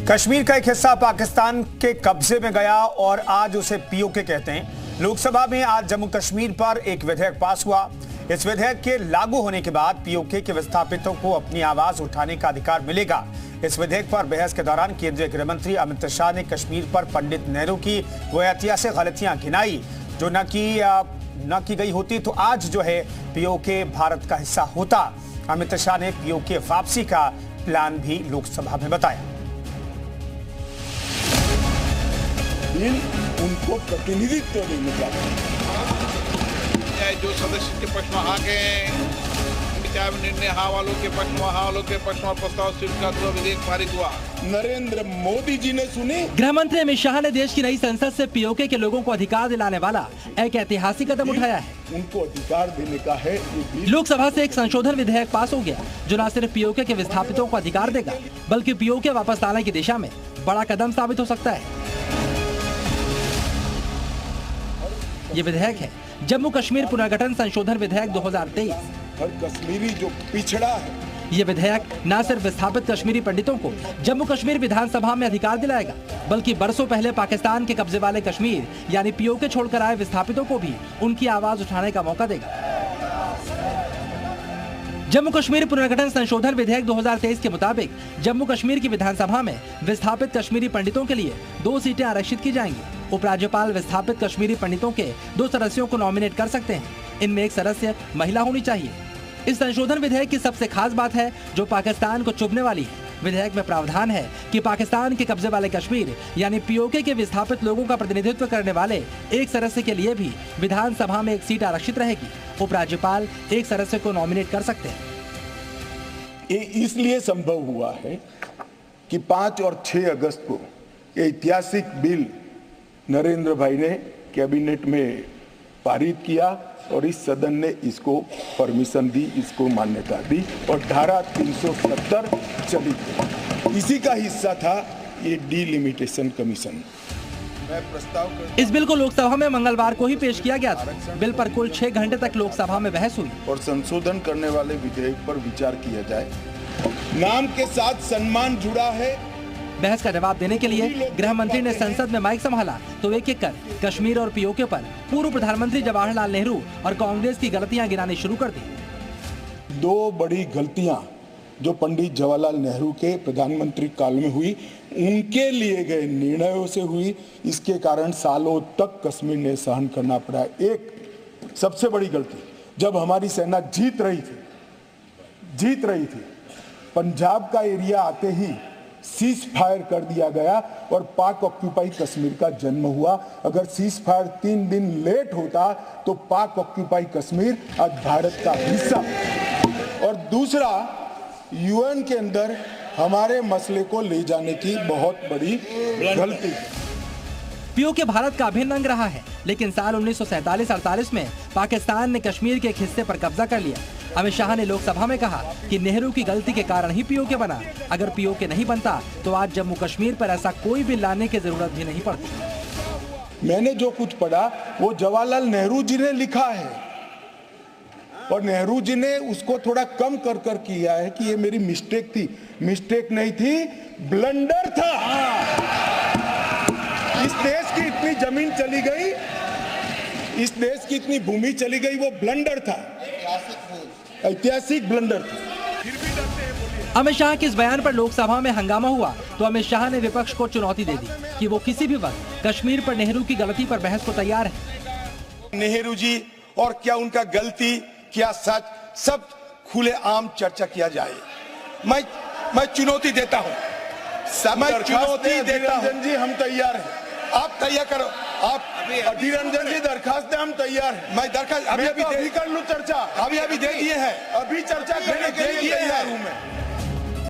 कश्मीर का एक हिस्सा पाकिस्तान के कब्जे में गया और आज उसे पीओके कहते हैं। लोकसभा में आज जम्मू कश्मीर पर एक विधेयक पास हुआ। इस विधेयक के लागू होने के बाद पीओके के विस्थापितों को अपनी आवाज उठाने का अधिकार मिलेगा। इस विधेयक पर बहस के दौरान केंद्रीय गृह मंत्री अमित शाह ने कश्मीर पर पंडित नेहरू की वो ऐतिहासिक गलतियां गिनाई जो न की गई होती तो आज जो है पीओके भारत का हिस्सा होता। अमित शाह ने पीओके वापसी का प्लान भी लोकसभा में बताया। बिल उनको प्रतिनिधित्व देने का जो सदस्य के पक्ष में आ गए निर्णय हाँ वालों के पक्ष में प्रस्ताव स्वीकार हुआ, विधेयक पारित हुआ। नरेंद्र मोदी जी ने सुनी। गृह मंत्री अमित शाह ने देश की नई संसद से पीओके के लोगों को अधिकार दिलाने वाला एक ऐतिहासिक कदम उठाया है। उनको अधिकार देने का है। लोकसभा से एक संशोधन विधेयक पास हो गया जो न सिर्फ पीओके के विस्थापितों को अधिकार देगा बल्कि पीओके वापस लाने की दिशा में बड़ा कदम साबित हो सकता है। ये विधेयक है जम्मू कश्मीर पुनर्गठन संशोधन विधेयक 2023। हर कश्मीरी जो पिछड़ा है, ये विधेयक न सिर्फ विस्थापित कश्मीरी पंडितों को जम्मू कश्मीर विधानसभा में अधिकार दिलाएगा बल्कि बरसों पहले पाकिस्तान के कब्जे वाले कश्मीर यानी पीओके छोड़कर आए विस्थापितों को भी उनकी आवाज उठाने का मौका देगा। जम्मू कश्मीर पुनर्गठन संशोधन विधेयक 2023 के मुताबिक जम्मू कश्मीर की विधानसभा में विस्थापित कश्मीरी पंडितों के लिए 2 सीटें आरक्षित की जाएंगी। उपराज्यपाल विस्थापित कश्मीरी पंडितों के 2 सदस्यों को नॉमिनेट कर सकते हैं। इनमें एक सदस्य महिला होनी चाहिए। इस संशोधन विधेयक की सबसे खास बात है जो पाकिस्तान को चुभने वाली है। विधेयक में प्रावधान है कि पाकिस्तान के कब्जे वाले कश्मीर यानी पीओके के विस्थापित लोगों का प्रतिनिधित्व करने वाले एक सदस्य के लिए भी विधानसभा में एक सीट आरक्षित रहेगी। उपराज्यपाल एक सदस्य को नॉमिनेट कर सकते हैं। ये इसलिए संभव हुआ है कि 5 और 6 अगस्त को ये ऐतिहासिक बिल नरेंद्र भाई ने कैबिनेट में पारित किया और इस सदन ने इसको परमिशन दी, इसको मान्यता दी और धारा 370 चली गई। इसी का हिस्सा था ये डिलिमिटेशन कमीशन। मैं प्रस्ताव इस बिल को लोकसभा में मंगलवार को ही पेश किया गया था। बिल पर कुल 6 घंटे तक लोकसभा में बहस हुई और संशोधन करने वाले विधेयक पर विचार किया जाए। नाम के साथ सम्मान जुड़ा है। बहस का जवाब देने के लिए गृह मंत्री ने संसद में माइक संभाला तो एक-एक कर कश्मीर और पीओके पर पूर्व प्रधानमंत्री जवाहरलाल नेहरू और कांग्रेस की गलतियां गिनानी शुरू कर दी। 2 बड़ी गलतियां जो पंडित जवाहरलाल नेहरू के प्रधानमंत्री काल में हुई, उनके लिए गए निर्णयों से हुई। इसके कारण सालों तक कश्मीर ने सहन करना पड़ा। एक सबसे बड़ी गलती, जब हमारी सेना जीत रही थी, पंजाब का एरिया आते ही सीज फायर कर दिया गया और पाक ऑक्यूपाई कश्मीर का जन्म हुआ। अगर सीज फायर 3 दिन लेट होता तो पाक ऑक्यूपाई कश्मीर आज भारत का हिस्सा। और दूसरा, यूएन के अंदर हमारे मसले को ले जाने की बहुत बड़ी गलती। पीओके भारत का अभिन्न अंग रहा है लेकिन साल 1947-48 में पाकिस्तान ने कश्मीर के एक हिस्से पर कब्जा कर लिया। अमित शाह ने लोकसभा में कहा कि नेहरू की गलती के कारण ही पीओके बना। अगर पीओके नहीं बनता तो आज जम्मू कश्मीर पर ऐसा कोई बिल लाने की जरूरत भी नहीं पड़ती। मैंने जो कुछ पढ़ा वो जवाहरलाल नेहरू जी ने लिखा है और नेहरू जी ने उसको थोड़ा कम कर किया है कि ये मेरी मिस्टेक थी। मिस्टेक नहीं थी, ब्लंडर था। इस देश की इतनी जमीन चली गई, इस देश की इतनी भूमि चली गई, वो ब्लंडर था, ऐतिहासिक ब्लंडर था। अमित शाह के इस बयान पर लोकसभा में हंगामा हुआ तो अमित शाह ने विपक्ष को चुनौती दे दी कि वो किसी भी वक्त कश्मीर पर नेहरू की गलती पर बहस को तैयार है। नेहरू जी और क्या उनका गलती, क्या सच, सब खुले आम चर्चा किया जाए। मैं चुनौती देता हूँ, जी हम तैयार हैं। आप तैयार करो। आप अधीर रंजन जी दरखास्त दे, हम तैयार हैं। मैं दरखास्त अभी कर लूँ चर्चा, अभी दे दिए हैं। अभी चर्चा करने के लिए तैयार हूँ मैं।